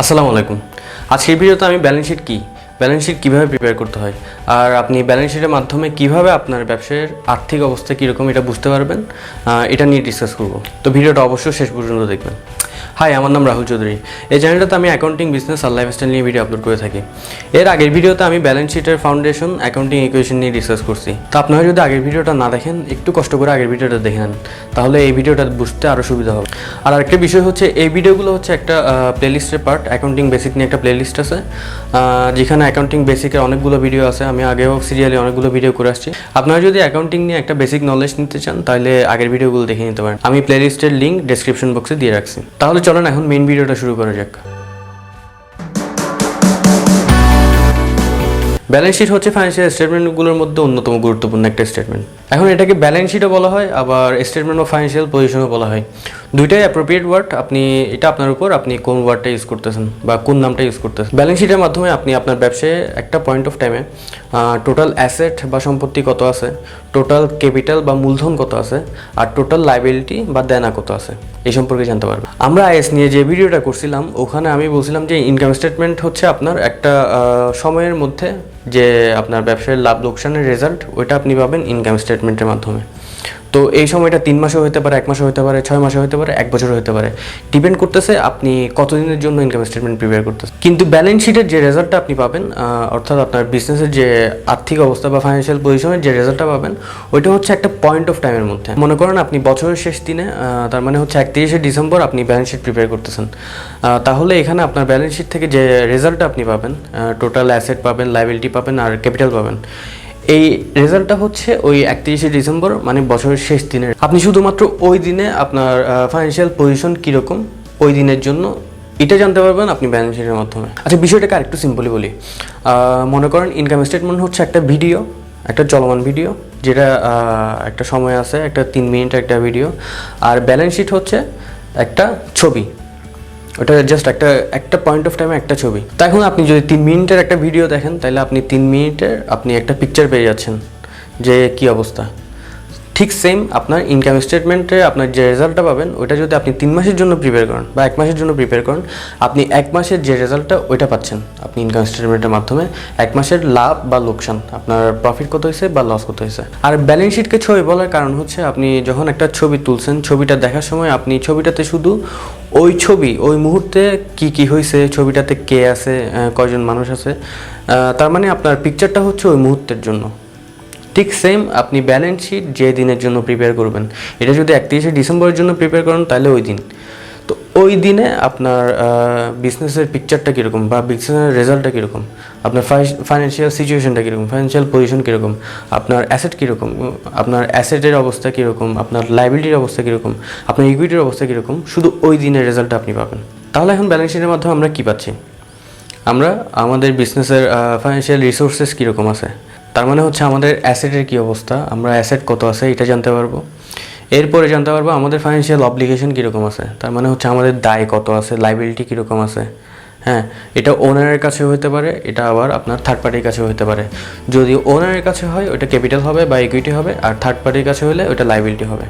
আসসালামু আলাইকুম। আজকের ভিডিওতে আমি ব্যালেন্স শিট কীভাবে প্রিপেয়ার করতে হয় আর আপনি ব্যালেন্স শিটের মাধ্যমে কীভাবে আপনার ব্যবসায়ের আর্থিক অবস্থা কীরকম এটা বুঝতে পারবেন, এটা নিয়ে ডিসকাস করব। তো ভিডিওটা অবশ্যই শেষ পর্যন্ত দেখবেন। হাই, আমার নাম রাহুল চৌধুরী। এই চ্যানেলটাতে আমি অ্যাকাউন্টিং, বিজনেস আর লাইফস্টাইল নিয়ে ভিডিও আপলোড করে থাকি। এর আগের ভিডিওতে আমি ব্যালেন্স শিটের ফাউন্ডেশন, অ্যাকাউন্টিং ইকুয়েশন নিয়ে ডিসকাস করছি। তো আপনারা যদি আগের ভিডিওটা না দেখেন, একটু কষ্ট করে আগের ভিডিওটা দেখে নেন, তাহলে এই ভিডিওটা বুঝতে আরও সুবিধা হবে। আর আরেকটা বিষয় হচ্ছে, এই ভিডিওগুলো হচ্ছে একটা প্লেলিস্টের পার্ট। অ্যাকাউন্টিং বেসিক নিয়ে একটা প্লেলিস্ট আছে, যেখানে অ্যাকাউন্টিং বেসিকের অনেকগুলো ভিডিও আছে। আমি আগেও সিরিয়ালি অনেকগুলো ভিডিও করে আসছি। আপনারা যদি অ্যাকাউন্টিং নিয়ে একটা বেসিক নলেজ নিতে চান, তাহলে আগের ভিডিওগুলো দেখে নিতে পারেন। আমি প্লেলিস্টের লিঙ্ক ডেসক্রিপশন বক্সে দিয়ে রাখছি। তাহলে চলেন এখন মেইন ভিডিওটা শুরু করা যাক। ব্যালেন্স শিট হচ্ছে ফাইন্যান্সিয়াল স্টেটমেন্টগুলোর মধ্যে অন্যতম গুরুত্বপূর্ণ একটা স্টেটমেন্ট। এখন এটাকে ব্যালেন্স শিটও বলা হয়, আবার স্টেটমেন্ট অফ ফাইন্যান্সিয়াল পজিশনও বলা হয়। দুইটাই অ্যাপ্রোপ্রিয়েট ওয়ার্ড। এটা আপনার উপর, আপনি কোন ওয়ার্ডটা ইউজ করতেছেন বা কোন নামটা ইউজ করতেছেন। ব্যালেন্স শিটের মাধ্যমে আপনি আপনার ব্যবসায় একটা পয়েন্ট অফ টাইমে টোটাল অ্যাসেট বা সম্পত্তি কত আছে, টোটাল ক্যাপিটাল বা মূলধন কত আছে, আর টোটাল লাইবিলিটি বা দেনা কত আছে, এই সম্পর্কে জানতে পারবেন। আমরা আইএস নিয়ে যে ভিডিওটা করছিলাম, ওখানে আমি বলছিলাম যে ইনকাম স্টেটমেন্ট হচ্ছে আপনার একটা সময়ের মধ্যে যে আপনার ব্যবসায়ের লাভ লোকসানের রেজাল্ট, ওইটা আপনি পাবেন ইনকাম স্টেটমেন্টের মাধ্যমে। তো এই সময়টা 3 মাসও হতে পারে, 1 মাসও হতে পারে, 6 মাসও হতে পারে, 1 বছরও হতে পারে। ডিপেন্ড করতেছে আপনি কতদিনের জন্য ইনকাম স্টেটমেন্ট প্রিপেয়ার করতেছেন। কিন্তু ব্যালেন্স শিটের যে রেজাল্টটা আপনি পাবেন, অর্থাৎ আপনার বিজনেসের যে আর্থিক অবস্থা বা ফাইন্যান্সিয়াল পজিশনের যে রেজাল্টটা পাবেন, ওইটা হচ্ছে একটা পয়েন্ট অফ টাইমের মধ্যে। মনে করেন আপনি বছরের শেষ দিনে, তার মানে হচ্ছে 31শে ডিসেম্বর আপনি ব্যালেন্স শিট প্রিপেয়ার করতেছেন। তাহলে এখানে আপনার ব্যালেন্স শিট থেকে যে রেজাল্টটা আপনি পাবেন, টোটাল অ্যাসেট পাবেন, লাইবিলিটি পাবেন আর ক্যাপিটাল পাবেন, এই রেজাল্টটা হচ্ছে ওই 31শে ডিসেম্বর, মানে বছরের শেষ দিনের। আপনি শুধুমাত্র ওই দিনে আপনার ফাইন্যান্সিয়াল পজিশন কীরকম, ওই দিনের জন্য এটা জানতে পারবেন আপনি ব্যালেন্স শিটের মাধ্যমে। আচ্ছা, বিষয়টাকে আরেকটু সিম্পলি বলি। মনে করেন ইনকাম স্টেটমেন্ট হচ্ছে একটা ভিডিও, একটা চলমান ভিডিও, যেটা একটা সময় আছে, একটা 3 মিনিটের একটা ভিডিও। আর ব্যালেন্স শিট হচ্ছে একটা ছবি, ওটা জাস্ট একটা পয়েন্ট অফ টাইমে একটা ছবি। তা এখন আপনি যদি 3 মিনিটের একটা ভিডিও দেখেন, তাহলে আপনি 3 মিনিটের আপনি একটা পিকচার পেয়ে যাচ্ছেন যে কী অবস্থা। ঠিক সেম আপনার ইনকাম স্টেটমেন্টে আপনার যে রেজাল্টটা পাবেন, ওইটা যদি আপনি 3 মাসের জন্য প্রিপেয়ার করেন বা 1 মাসের জন্য প্রিপেয়ার করেন, আপনি 1 মাসের যে রেজাল্টটা ওইটা পাচ্ছেন আপনি ইনকাম স্টেটমেন্টের মাধ্যমে। 1 মাসের লাভ বা লোকসান, আপনার প্রফিট কত হয়েছে বা লস কত হয়েছে। আর ব্যালেন্স শিটকে ছবি বলার কারণ হচ্ছে, আপনি যখন একটা ছবি তুলছেন, ছবিটা দেখার সময় আপনি ছবিটাতে শুধু ওই ছবি, ওই মুহূর্তে কি হয়েছে, ছবিটাতে কে আছে, কয়জন মানুষ আছে, তার মানে আপনার পিকচারটা হচ্ছে ওই মুহূর্তের জন্য। ঠিক সেম আপনি ব্যালেন্স শিট যে দিনের জন্য প্রিপেয়ার করবেন, এটা যদি 31শে ডিসেম্বরের জন্য প্রিপেয়ার করেন, তাহলে ওই দিন। তো ওই দিনে আপনার বিজনেসের পিকচারটা কীরকম বা বিজনেসের রেজাল্টটা কীরকম, আপনার ফাইন্যান্সিয়াল সিচুয়েশনটা কীরকম, ফাইন্যান্সিয়াল পজিশন কীরকম, আপনার অ্যাসেট কীরকম, আপনার অ্যাসেটের অবস্থা কীরকম, আপনার লাইবিলিটির অবস্থা কীরকম, আপনার ইকুইটির অবস্থা কীরকম, শুধু ওই দিনের রেজাল্টটা আপনি পাবেন। তাহলে এখন ব্যালেন্স শিটের মাধ্যমে আমরা কী পাচ্ছি? আমরা আমাদের বিজনেসের ফাইন্যান্সিয়াল রিসোর্সেস কীরকম আছে, তার মানে হচ্ছে আমাদের অ্যাসেটের কী অবস্থা, আমরা অ্যাসেট কত আছে এটা জানতে পারবো। এরপরে জানতে পারবো আমাদের ফাইন্যান্সিয়াল অব্লিগেশন কীরকম আছে, তার মানে হচ্ছে আমাদের দায় কত আছে, লাইবিলিটি কীরকম আছে। হ্যাঁ, এটা ওনারের কাছে হতে পারে, এটা আবার আপনার থার্ড পার্টির কাছে হতে পারে। যদি ওনারের কাছে হয় ওটা ক্যাপিটাল হবে বা ইকুইটি হবে, আর থার্ড পার্টির কাছে হলে ওটা লাইবিলিটি হবে।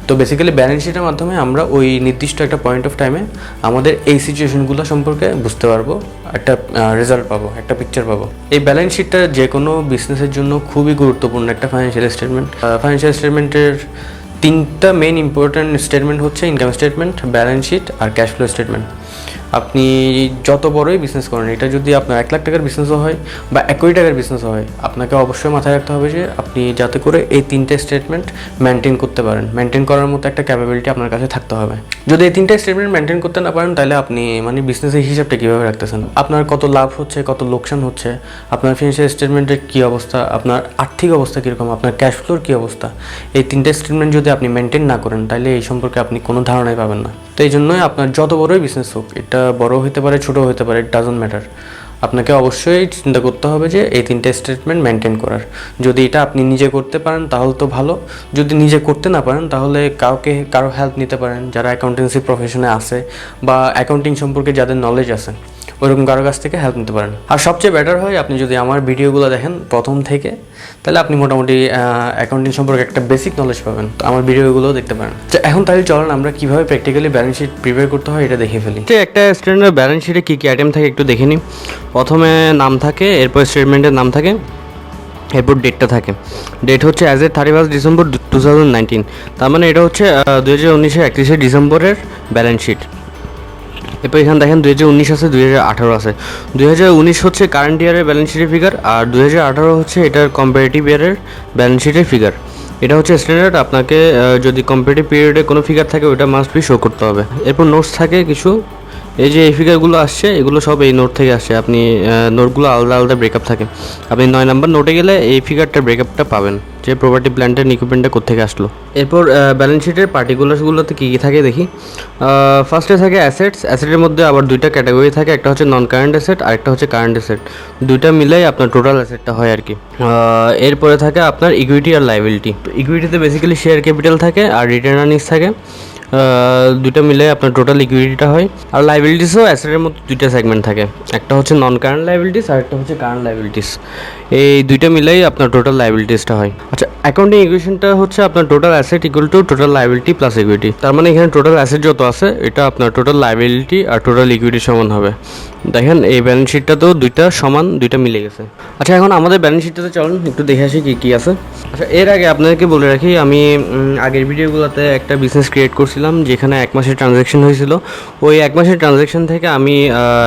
তো বেসিক্যালি ব্যালেন্স শিটের মাধ্যমে আমরা ওই নির্দিষ্ট একটা পয়েন্ট অফ টাইমে আমাদের এই সিচুয়েশনগুলো সম্পর্কে বুঝতে পারবো, একটা রেজাল্ট পাবো, একটা পিকচার পাবো। এই ব্যালেন্স শিটটা যে কোনো বিজনেসের জন্য খুবই গুরুত্বপূর্ণ একটা ফাইন্যান্সিয়াল স্টেটমেন্ট। ফাইন্যান্সিয়াল স্টেটমেন্টের 3টা মেইন ইম্পর্ট্যান্ট স্টেটমেন্ট হচ্ছে ইনকাম স্টেটমেন্ট, ব্যালেন্স শিট আর ক্যাশ ফ্লো স্টেটমেন্ট। আপনি যত বড়ই বিজনেস করেন, এটা যদি আপনার 1 লাখ টাকার বিজনেসও হয় বা 1 কোটি টাকার বিজনেসও হয়, আপনাকে অবশ্যই মাথায় রাখতে হবে যে আপনি যাতে করে এই 3টে স্টেটমেন্ট মেনটেন করতে পারেন। মেনটেন করার মতো একটা ক্যাপাবিলিটি আপনার কাছে থাকতে হবে। যদি এই 3টে স্টেটমেন্ট মেনটেন করতে না পারেন, তাহলে আপনি মানে বিজনেসের হিসাবটা কীভাবে রাখতেছেন, আপনার কত লাভ হচ্ছে, কত লোকসান হচ্ছে, আপনার ফিনান্সিয়াল স্টেটমেন্টের কী অবস্থা, আপনার আর্থিক অবস্থা কীরকম, আপনার ক্যাশ ফ্লোর কী অবস্থা, এই 3টে স্টেটমেন্ট যদি আপনি মেনটেন না করেন, তাহলে এই সম্পর্কে আপনি কোনো ধারণাই পাবেন না। তো এই জন্যই আপনার যত বড়ই বিজনেস হোক, এটা বড় হতে পারে, ছোটো হতে পারে, ইট ডাজন্ট ম্যাটার, আপনাকে অবশ্যই চিন্তা করতে হবে যে এই 3টে স্টেটমেন্ট মেনটেন করার। যদি এটা আপনি নিজে করতে পারেন তাহলে তো ভালো, যদি নিজে করতে না পারেন তাহলে কারো হেল্প নিতে পারেন, যারা অ্যাকাউন্টেন্সি প্রফেশনে আছে বা অ্যাকাউন্টিং সম্পর্কে যাদের নলেজ আছে, ওইরকম কারো কাছ থেকে হেল্প নিতে পারেন। আর সবচেয়ে বেটার হয় আপনি যদি আমার ভিডিওগুলো দেখেন প্রথম থেকে, তাহলে আপনি মোটামুটি অ্যাকাউন্টিং সম্পর্কে একটা বেসিক নলেজ পাবেন। তো আমার ভিডিওগুলোও দেখতে পারেন। এখন তাহলে চলেন আমরা কীভাবে প্র্যাকটিক্যালি ব্যালেন্স শিট প্রিপেয়ার করতে হয় এটা দেখে ফেলি। একটা স্টুডেন্টের ব্যালেন্স শিটে কী কী আইটেম থাকে একটু দেখে নিই। প্রথমে নাম থাকে, এরপর স্টেটমেন্টের নাম থাকে, এরপর ডেটটা থাকে। ডেট হচ্ছে অ্যাজ এ 31 ডিসেম্বর 2019, তার মানে এটা হচ্ছে 2019-এর 31শে ডিসেম্বরের ব্যালেন্স শিট। এরপর এখানে দেখেন 2019 আছে, 2018 আছে। 2019 হচ্ছে কারেন্ট ইয়ারের ব্যালেন্স শিটের ফিগার, আর 2018 হচ্ছে এটার কম্পারেটিভ ইয়ারের ব্যালেন্স শিটের ফিগার। এটা হচ্ছে স্ট্যান্ডার্ড, আপনাকে যদি কম্পারেটিভ পিরিয়ডে কোনো ফিগার থাকে ওটা মাস্ট বি শো করতে হবে। এরপর নোটস থাকে কিছু, এই যে এই ফিগারগুলো আসছে এগুলো সব এই নোট থেকে আসছে। আপনি নোটগুলো আলাদা আলাদা ব্রেকআপ থাকে, আপনি 9 নম্বর নোটে গেলে এই ফিগারটার ব্রেকআপটা পাবেন যে প্রপার্টি প্ল্যান্টের ইকুইপমেন্টটা কোথেকে আসলো। এরপর ব্যালেন্স শিটের পার্টিকুলার্সগুলোতে কী কী থাকে দেখি। ফার্স্টে থাকে অ্যাসেটস। অ্যাসেটের মধ্যে আবার দুইটা ক্যাটাগরি থাকে, একটা হচ্ছে নন কারেন্ট অ্যাসেট আর একটা হচ্ছে কারেন্ট অ্যাসেট। দুইটা মিলাই আপনার টোটাল অ্যাসেটটা হয় আর কি। এরপরে থাকে আপনার ইকুইটি আর লাইবিলিটি। ইকুইটিতে বেসিক্যালি শেয়ার ক্যাপিটাল থাকে আর রিটার্ন আর্নিংস থাকে, দুইটা মিলে আপনার টোটাল ইকুইটিটা হয়। আর লাইবিলিটিসও অ্যাসেটের মধ্যে দুইটা সেগমেন্ট থাকে, একটা হচ্ছে নন কারেন্ট লাইবিলিটিস আর একটা হচ্ছে কারেন্ট লাইবিলিটিস। এই দুইটা মিলেই আপনার টোটাল লাইবিলিটিসটা হয়। আচ্ছা, অ্যাকাউন্টিং ইকুয়েশনটা হচ্ছে আপনার total asset equal to total liability plus equity. তার মানে এখানে টোটাল অ্যাসেট যত আছে এটা আপনার টোটাল লাইবিলিটি আর টোটাল ইকুইটি সমান হবে। দেখেন এই ব্যালেন্স শিটটাতেও দুইটা সমান, দুইটা মিলে গেছে। আচ্ছা, এখন আমাদের ব্যালেন্স শিটটাতে চলুন একটু দেখে আসি কী কী আছে। আচ্ছা, এর আগে আপনাদেরকে বলে রাখি, আমি আগের ভিডিওগুলোতে একটা বিজনেস ক্রিয়েট করছিলাম যেখানে 1 মাসের ট্রানজ্যাকশন হয়েছিল। ওই 1 মাসের ট্রানজ্যাকশন থেকে আমি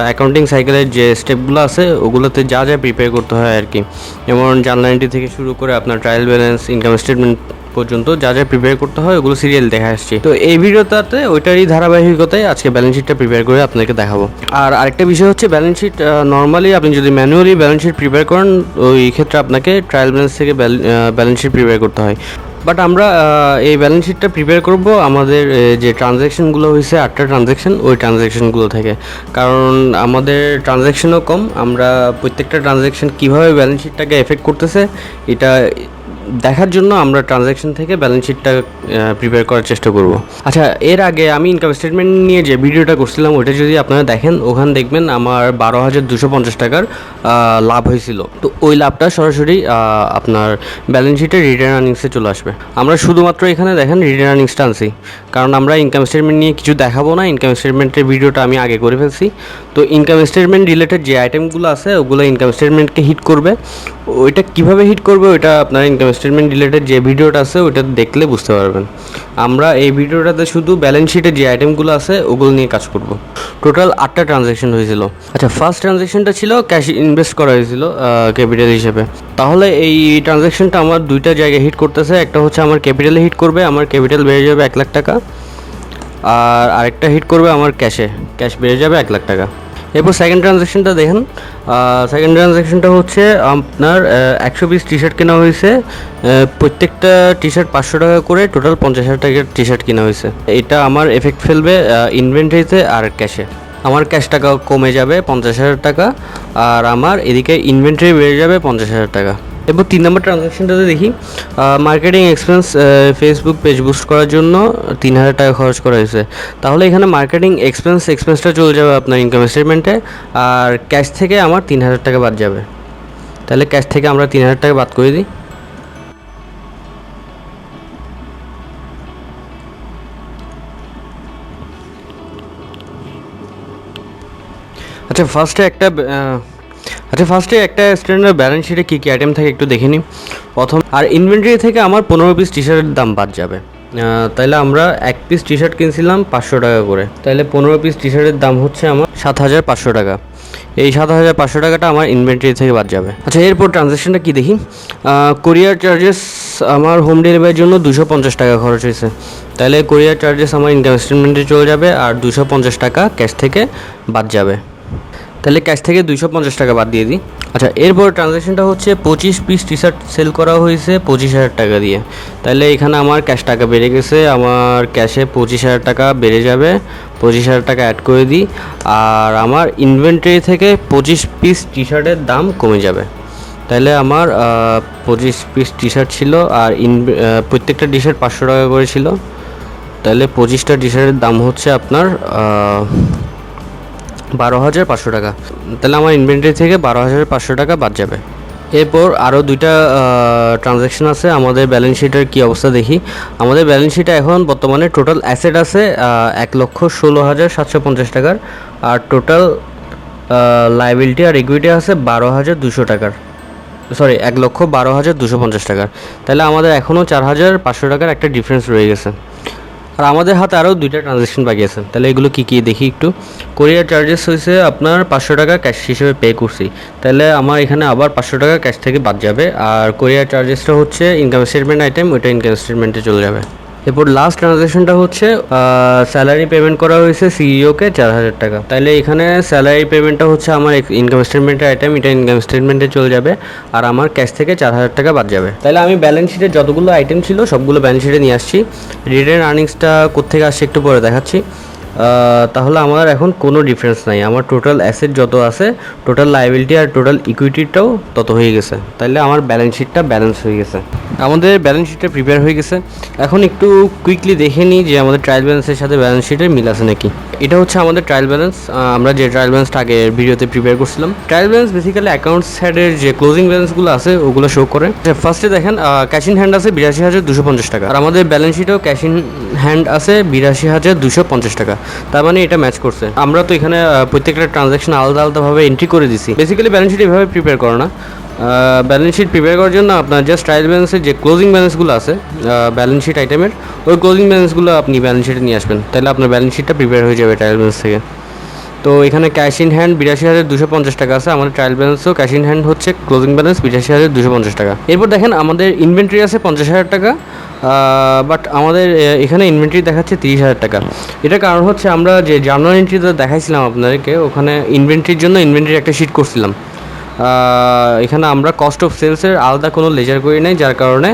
অ্যাকাউন্টিং সাইকেলের যে স্টেপগুলো আছে ওগুলোতে যা যা প্রিপেয়ার করতে হয় আর কি, যেমন জার্নাল এন্ট্রি থেকে শুরু করে আপনার ট্রায়াল ব্যালেন্স, ইনকাম স্টেটমেন্ট পর্যন্ত যা যা প্রিপেয়ার করতে হয় ওগুলো সিরিয়াল দেখা আসছে। তো এই ভিডিওটাতে ওইটারই ধারাবাহিকতায় আজকে ব্যালেন্স শিটটা প্রিপেয়ার করে আপনাকে দেখাবো। আর আরেকটা বিষয় হচ্ছে ব্যালেন্স শিট নর্মালি আপনি যদি ম্যানুয়ালি ব্যালেন্স শিট প্রিপেয়ার করেন ওই ক্ষেত্রে আপনাকে ট্রায়াল ব্যালেন্স থেকে ব্যালেন্স শিট প্রিপেয়ার করতে হয়। বাট আমরা এই ব্যালেন্স শিটটা প্রিপেয়ার করব আমাদের যে ট্রানজ্যাকশনগুলো হয়েছে 8টা ট্রানজ্যাকশন, ওই ট্রানজ্যাকশনগুলো থেকে। কারণ আমাদের ট্রানজ্যাকশনও কম, আমরা প্রত্যেকটা ট্রানজ্যাকশন কীভাবে ব্যালেন্স শিটটাকে এফেক্ট করতেছে এটা দেখার জন্য আমরা ট্রানজ্যাকশন থেকে ব্যালেন্স শিটটা প্রিপেয়ার করার চেষ্টা করব। আচ্ছা, এর আগে আমি ইনকাম স্টেটমেন্ট নিয়ে যে ভিডিওটা করছিলাম ওইটা যদি আপনারা দেখেন, ওখানে দেখবেন আমার 12,250 টাকার লাভ হয়েছিল। তো ওই লাভটা সরাসরি আপনার ব্যালেন্স শিটে রিটার্ন আর্নিংসে চলে আসবে। আমরা শুধুমাত্র এখানে দেখেন রিটার্ন আর্নিংসটা আনছি, কারণ আমরা ইনকাম স্টেটমেন্ট নিয়ে কিছু দেখাবো না। ইনকাম স্টেটমেন্টের ভিডিওটা আমি আগে করে ফেলছি। তো ইনকাম স্টেটমেন্ট রিলেটেড যে আইটেমগুলো আছে ওগুলো ইনকাম স্টেটমেন্টকে হিট করবে। ওইটা কীভাবে হিট করবে ওইটা আপনার ইনকাম স্টেটমেন্ট রিলেটেড যে ভিডিওটা আছে ওইটা দেখলে বুঝতে পারবেন। আমরা এই ভিডিওটাতে শুধু ব্যালেন্স শিটের যে আইটেমগুলো আছে ওগুলো নিয়ে কাজ করব। টোটাল 8টা ট্রানজ্যাকশন হয়েছিল। আচ্ছা, ফার্স্ট ট্রানজ্যাকশনটা ছিল ক্যাশ ইনভেস্ট করা হয়েছিল ক্যাপিটাল হিসেবে। তাহলে এই ট্রানজ্যাকশনটা আমার দুইটা জায়গায় হিট করতেছে। একটা হচ্ছে আমার ক্যাপিটালে হিট করবে, আমার ক্যাপিটাল বেড়ে যাবে 1 লাখ টাকা। আর আরেকটা হিট করবে আমার ক্যাশ বেড়ে যাবে 1 লাখ টাকা। এরপর সেকেন্ড ট্রানজ্যাকশনটা দেখেন। সেকেন্ড ট্রানজ্যাকশনটা হচ্ছে আপনার 100 পিস টি শার্ট কেনা হয়েছে। প্রত্যেকটা টি শার্ট 500 টাকা করে, টোটাল 50,000 টাকার টি শার্ট কেনা হয়েছে। এটা আমার এফেক্ট ফেলবে ইনভেন্টরিতে আর ক্যাশে। আমার ক্যাশ টাকা কমে যাবে 50,000 টাকা, আর আমার এদিকে ইনভেন্টরি বেড়ে যাবে 50,000 টাকা। এরপর 3 নম্বর ট্রানজ্যাকশনটাতে দেখি, marketing expense Facebook page boost করার জন্য 3,000 টাকা খরচ করা হয়েছে। তাহলে এখানে মার্কেটিং এক্সপেন্সটা চলে যাবে আপনার ইনকাম স্টেটমেন্টে, আর ক্যাশ থেকে আমার 3,000 টাকা বাদ যাবে। তাহলে ক্যাশ থেকে আমরা 3,000 টাকা বাদ করে দিই। আচ্ছা, ফার্স্টে একটা স্ট্যান্ডার্ড ব্যালেন্স শিটে কী কী আইটেম থাকে একটু দেখে নিই। প্রথম আর ইনভেন্টরি থেকে আমার 15 পিস টি শার্টের দাম বাদ যাবে। তাইলে আমরা 1 পিস টি শার্ট কিনছিলাম 500 টাকা করে, তাহলে 15 পিস টি শার্টের দাম হচ্ছে আমার 7,500 টাকা। এই 7,500 টাকাটা আমার ইনভেন্টরি থেকে বাদ যাবে। আচ্ছা, এরপর ট্রানজ্যাকশনটা কী দেখি। কোরিয়ার চার্জেস আমার হোম ডেলিভারির জন্য 250 টাকা খরচ হয়েছে। তাহলে কোরিয়ার চার্জেস আমার ইনকাম স্টেটমেন্টে চলে যাবে, আর 250 টাকা ক্যাশ থেকে বাদ যাবে। তাহলে ক্যাশ থেকে 250 টাকা বাদ দিয়ে দিই। আচ্ছা, এরপর ট্রানজ্যাকশনটা হচ্ছে 25 পিস টি শার্ট সেল করা হয়েছে 25,000 টাকা দিয়ে। তাহলে এখানে আমার ক্যাশ টাকা বেড়ে গেছে, আমার ক্যাশে 25,000 টাকা বেড়ে যাবে। 25,000 টাকা অ্যাড করে দিই, আর আমার ইনভেন্টরি থেকে 25 পিস টি শার্টের দাম কমে যাবে। তাহলে আমার 25 পিস টি শার্ট ছিল, আর প্রত্যেকটা টি শার্ট 500 টাকা করে ছিল। তাহলে 25টা টি শার্টের দাম হচ্ছে আপনার 12,500 টাকা। তাহলে আমার ইনভেন্টরি থেকে 12,500 টাকা বাদ যাবে। এরপর আরও দুইটা ট্রানজ্যাকশন আছে। আমাদের ব্যালেন্স শিটের কী অবস্থা দেখি। আমাদের ব্যালেন্স শিটে এখন বর্তমানে টোটাল অ্যাসেট আছে 1,16,750 টাকার, আর টোটাল লাইবিলিটি আর ইকুইটি আছে 12,200 টাকার, সরি 1,12,250 টাকার। তাহলে আমাদের এখনও 4,500 টাকার একটা ডিফারেন্স রয়ে গেছে। আর আমাদের হাতে আরও দুইটা ট্রানজ্যাকশন বাকি আছে। তাহলে এগুলো কী কী দেখি একটু। কোরিয়ার চার্জেস হয়েছে আপনার 500 টাকা ক্যাশ হিসেবে পে করছি, তাহলে আমার এখানে আবার 500 টাকা ক্যাশ থেকে বাদ যাবে। আর কোরিয়ার চার্জেসটা হচ্ছে ইনকাম স্টেটমেন্ট আইটেম, ওইটা ইনকাম স্টেটমেন্টে চলে যাবে। এরপর লাস্ট ট্রানজ্যাকশনটা হচ্ছে স্যালারি পেমেন্ট করা হয়েছে সিইওকে 4,000 টাকা। তাইলে এখানে স্যালারি পেমেন্টটা হচ্ছে আমার ইনকাম স্টেটমেন্টের আইটেম, এটা ইনকাম স্টেটমেন্টে চলে যাবে আর আমার ক্যাশ থেকে 4,000 টাকা বাদ যাবে। তাহলে আমি ব্যালেন্স শিটে যতগুলো আইটেম ছিল সবগুলো ব্যালেন্স শিটে নিয়ে আসছি। রিটার্ন আর্নিংসটা কোত্থেকে আসছে একটু পরে দেখাচ্ছি। তাহলে আমার এখন কোনো ডিফারেন্স নাই। আমার টোটাল অ্যাসেট যত আছে, টোটাল লাইবিলিটি আর টোটাল ইকুইটিটাও তত হয়ে গেছে। তাহলে আমার ব্যালেন্স শিটটা ব্যালেন্স হয়ে গেছে। আমাদের ব্যালেন্স শিটটা প্রিপেয়ার হয়ে গেছে। এখন একটু কুইকলি দেখে নিই যে আমাদের ট্রায়াল ব্যালেন্সের সাথে ব্যালেন্স শিটের মিল আছে নাকি। এটা হচ্ছে আমাদের ট্রায়াল ব্যালেন্স। আমরা যে ট্রায়াল ব্যালেন্সটা আগের ভিডিওতে প্রিপেয়ার করছিলাম। ট্রায়াল ব্যালেন্স বেসিক্যালি অ্যাকাউন্টস হেডের যে ক্লোজিং ব্যালেন্সগুলো আছে ওগুলো শো করে। ফার্স্টে দেখেন ক্যাশ ইন হ্যান্ড আছে 82,250 টাকা, আর আমাদের ব্যালেন্স শিটেও ক্যাশ ইন হ্যান্ড আছে 82,250 টাকা। তার মানে এটা ম্যাচ করছে। আমরা তো এখানে প্রত্যেকটা ট্রানজ্যাকশন আলাদা আলাদাভাবে এন্ট্রি করে দিছি। বেসিক্যালি ব্যালেন্স শিট এভাবে প্রিপেয়ার করো না। ব্যালেন্স শিট প্রিপেয়ার করার জন্য আপনার জাস্ট ট্রায়াল ব্যালেন্সের যে ক্লোজিং ব্যালেন্সগুলো আছে ব্যালেন্স শিট আইটেমের, ওই ক্লোজিং ব্যালেন্সগুলো আপনি ব্যালেন্স শিটে নিয়ে আসবেন। তাহলে আপনার ব্যালেন্স শিটটা প্রিপেয়ার হয়ে যাবে ট্রায়াল ব্যালেন্স থেকে। তো এখানে ক্যাশ ইন হ্যান্ড 82,250 টাকা আছে। আমাদের ট্রায়াল ব্যালেন্সও ক্যাশ ইন হ্যান্ড হচ্ছে ক্লোজিং ব্যালেন্স 82,250 টাকা। এরপর দেখেন আমাদের ইনভেন্টরি আছে 50,000 টাকা, বাট আমাদের এখানে ইনভেন্টরি দেখাচ্ছে 30,000 টাকা। এটার কারণ হচ্ছে আমরা যে জার্নাল এন্ট্রিতে দেখাইছিলাম আপনাদেরকে, ওখানে ইনভেন্টরির জন্য ইনভেন্টরি একটা শিট করছিলাম। এখানে আমরা কস্ট অফ সেলসের আলাদা কোনো লেজার করি নাই, যার কারণে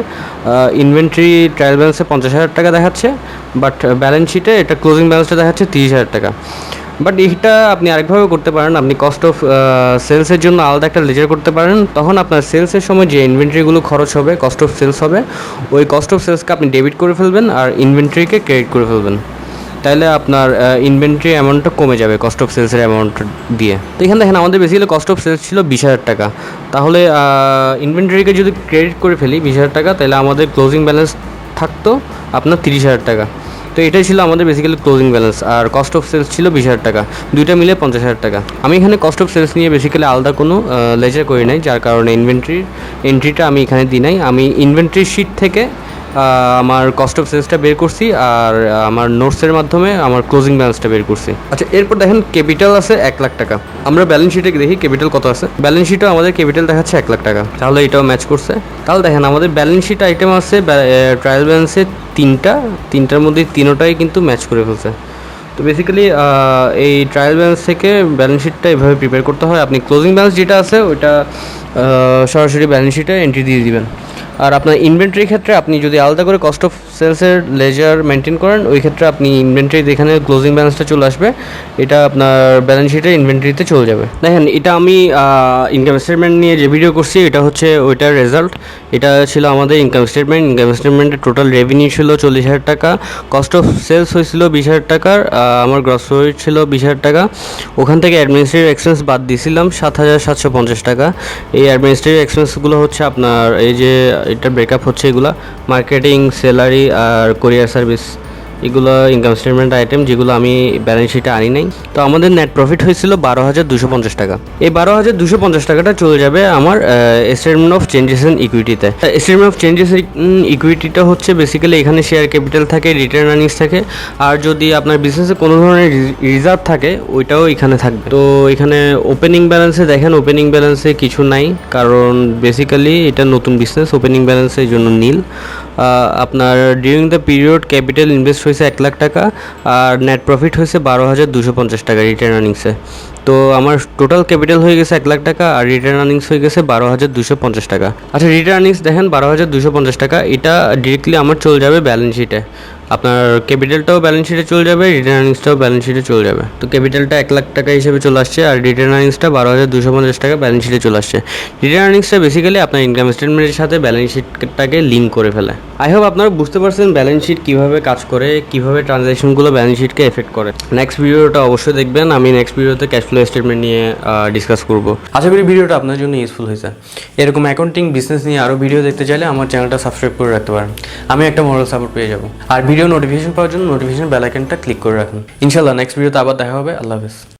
ইনভেন্টরি ট্রায়াল ব্যালেন্সে 50,000 টাকা দেখাচ্ছে, বাট ব্যালেন্স শিটে এটা ক্লোজিং ব্যালেন্সটা দেখাচ্ছে 30,000 টাকা। বাট এটা আপনি আরেকভাবে করতে পারেন। আপনি কস্ট অফ সেলসের জন্য আলাদা একটা লেজার করতে পারেন। তখন আপনার সেলসের সময় যে ইনভেন্টরিগুলো খরচ হবে, কস্ট অফ সেলস হবে, ওই কস্ট অফ সেলসকে আপনি ডেবিট করে ফেলবেন আর ইনভেন্টরিকে ক্রেডিট করে ফেলবেন। তাহলে আপনার ইনভেন্টরি অ্যামাউন্টটা কমে যাবে কস্ট অফ সেলসের অ্যামাউন্ট দিয়ে। তো এখানে দেখেন আমাদের বেসিক্যালি কস্ট অফ সেলস ছিল 20,000 টাকা। তাহলে ইনভেন্টরিকে যদি ক্রেডিট করে ফেলি 20,000 টাকা, তাহলে আমাদের ক্লোজিং ব্যালেন্স থাকতো আপনার 30,000 টাকা। তো এটাই ছিল আমাদের বেসিক্যালি ক্লোজিং ব্যালেন্স, আর কস্ট অফ সেলস ছিল 20,000 টাকা, দুইটা মিলে 50,000 টাকা। আমি এখানে কস্ট অফ সেলস নিয়ে বেসিক্যালি আলাদা কোনো লেজার করি নাই, যার কারণে ইনভেন্টরির এন্ট্রিটা আমি এখানে দিই নাই। আমি ইনভেন্টরি শিট থেকে আমার কস্ট অফ সেলসটা বের করছি আর আমার নোটসের মাধ্যমে আমার ক্লোজিং ব্যালেন্সটা বের করছি। আচ্ছা, এরপর দেখেন ক্যাপিটাল আছে 1,00,000 টাকা। আমরা ব্যালেন্স শিটে দেখি ক্যাপিটাল কত আছে। ব্যালেন্স শিটে আমাদের ক্যাপিটাল দেখাচ্ছে 1,00,000 টাকা, তাহলে এটাও ম্যাচ করছে। তাহলে দেখেন আমাদের ব্যালেন্স শিট আইটেম আছে ট্রায়াল ব্যালেন্সে তিনটার মধ্যে তিনোটাই কিন্তু ম্যাচ করে ফেলছে। তো বেসিক্যালি এই ট্রায়াল ব্যালেন্স থেকে ব্যালেন্স শিটটা এভাবে প্রিপেয়ার করতে হয়। আপনি ক্লোজিং ব্যালেন্স যেটা আছে ওইটা সরাসরি ব্যালেন্স শিটে এন্ট্রি দিয়ে দিবেন। আর আপনার ইনভেন্টরির ক্ষেত্রে আপনি যদি আলাদা করে কস্ট অফ সেলসের লেজার মেনটেন করেন, ওই ক্ষেত্রে আপনি ইনভেন্টরি এখানে ক্লোজিং ব্যালেন্সটা চলে আসবে, এটা আপনার ব্যালেন্স শিটে ইনভেন্টরিতে চলে যাবে। দেখেন এটা আমি ইনকাম স্টেটমেন্ট নিয়ে যে ভিডিও করছি এটা হচ্ছে ওইটার রেজাল্ট। এটা ছিল আমাদের ইনকাম স্টেটমেন্ট। ইনকাম স্টেটমেন্টের টোটাল রেভিনিউ ছিল 40,000 টাকা, কস্ট অফ সেলস হয়েছিল 20,000 টাকার, আমার গ্রস প্রফিট ছিল 20,000 টাকা। ওখান থেকে অ্যাডমিনিস্ট্রেটিভ এক্সপেন্স বাদ দিয়েছিলাম 7,750 টাকা। এই অ্যাডমিনিস্ট্রেটিভ এক্সপেন্সগুলো হচ্ছে আপনার এই যে এটা ব্রেকআপ হচ্ছে এগুলা মার্কেটিং, স্যালারি আর কোরিয়ার সার্ভিস, এগুলো ইনকাম স্টেটমেন্ট আইটেম যেগুলো আমি ব্যালেন্স শিটে আনি নাই। তো আমাদের নেট প্রফিট হয়েছিল 12,250 টাকা। এই 12,250 টাকাটা চলে যাবে আমার স্টেটমেন্ট অফ চেঞ্জেস ইন ইকুইটিতে। স্টেটমেন্ট অফ চেঞ্জেস ইন ইকুইটিটা হচ্ছে বেসিক্যালি এখানে শেয়ার ক্যাপিটাল থাকে, রিটার্ন আর্নিংস থাকে, আর যদি আপনার বিজনেসে কোনো ধরনের রিজার্ভ থাকে ওইটাও এখানে থাকবে। তো এখানে ওপেনিং ব্যালেন্সে দেখেন, ওপেনিং ব্যালেন্সে কিছু নাই, কারণ বেসিক্যালি এটা নতুন বিজনেস, ওপেনিং ব্যালেন্সের জন্য নীল। আপনার during the period capital invest হয়েছে 1,00,000 টাকা আর নেট প্রফিট হয়েছে 12,250 টাকা রিটার্ন আর্নিংসে। তো আমার টোটাল ক্যাপিটাল হয়ে গেছে 1,00,000 টাকা আর রিটার্ন আর্নিংস হয়ে গেছে 12,250 টাকা। আচ্ছা, রিটার্ন আর্নিংস দেখেন 12,250 টাকা, এটা ডিরেক্টলি আমার চলে যাবে ব্যালেন্স শিটে। আপনার ক্যাপিটালটাও ব্যালেন্স শিটে চলে যাবে, রিটার্ন আর্নিংসটাও ব্যালেন্স শিটে চলে যাবে। তো ক্যাপিটালটা 1,00,000 টাকা হিসেবে চলে আসছে আর রিটার্ন আর্নিংসটা 12,250 টাকা ব্যালেন্স শিটে চলে আসছে। রিটার্ন আর্নিংসটা বেসিক্যালি আপনার ইনকাম স্টেটমেন্টের সাথে ব্যালেন্স শিটটাকে লিঙ্ক করে ফেলে। আই হোপ আপনারা বুঝতে পারছেন ব্যালেন্স শিট কীভাবে কাজ করে, কীভাবে ট্রানজ্যাকশনগুলো ব্যালেন্স শিটকে এফেক্ট করে। নেক্সট ভিডিওটা অবশ্যই দেখবেন, আমি নেক্সট ভিডিওতে ক্যাশ ফ্লো স্টেটমেন্ট নিয়ে ডিসকাস করব। আশা করি ভিডিওটা আপনার জন্য ইউজফুল হয়েছে। এরকম অ্যাকাউন্টিং বিজনেস নিয়ে আরও ভিডিও দেখতে চাইলে আমার চ্যানেলটা সাবস্ক্রাইব করে রাখতে পারেন, আমি একটা মোরাল সাপোর্ট পেয়ে যাব। আর ভিডিও নোটিফিকেশন পাওয়ার জন্য নোটিফিকেশন বেল আইকনটা ক্লিক করে রাখুন। ইনশাল্লাহ নেক্সট ভিডিওতে আবার দেখা হবে। আল্লাহ হাফেজ।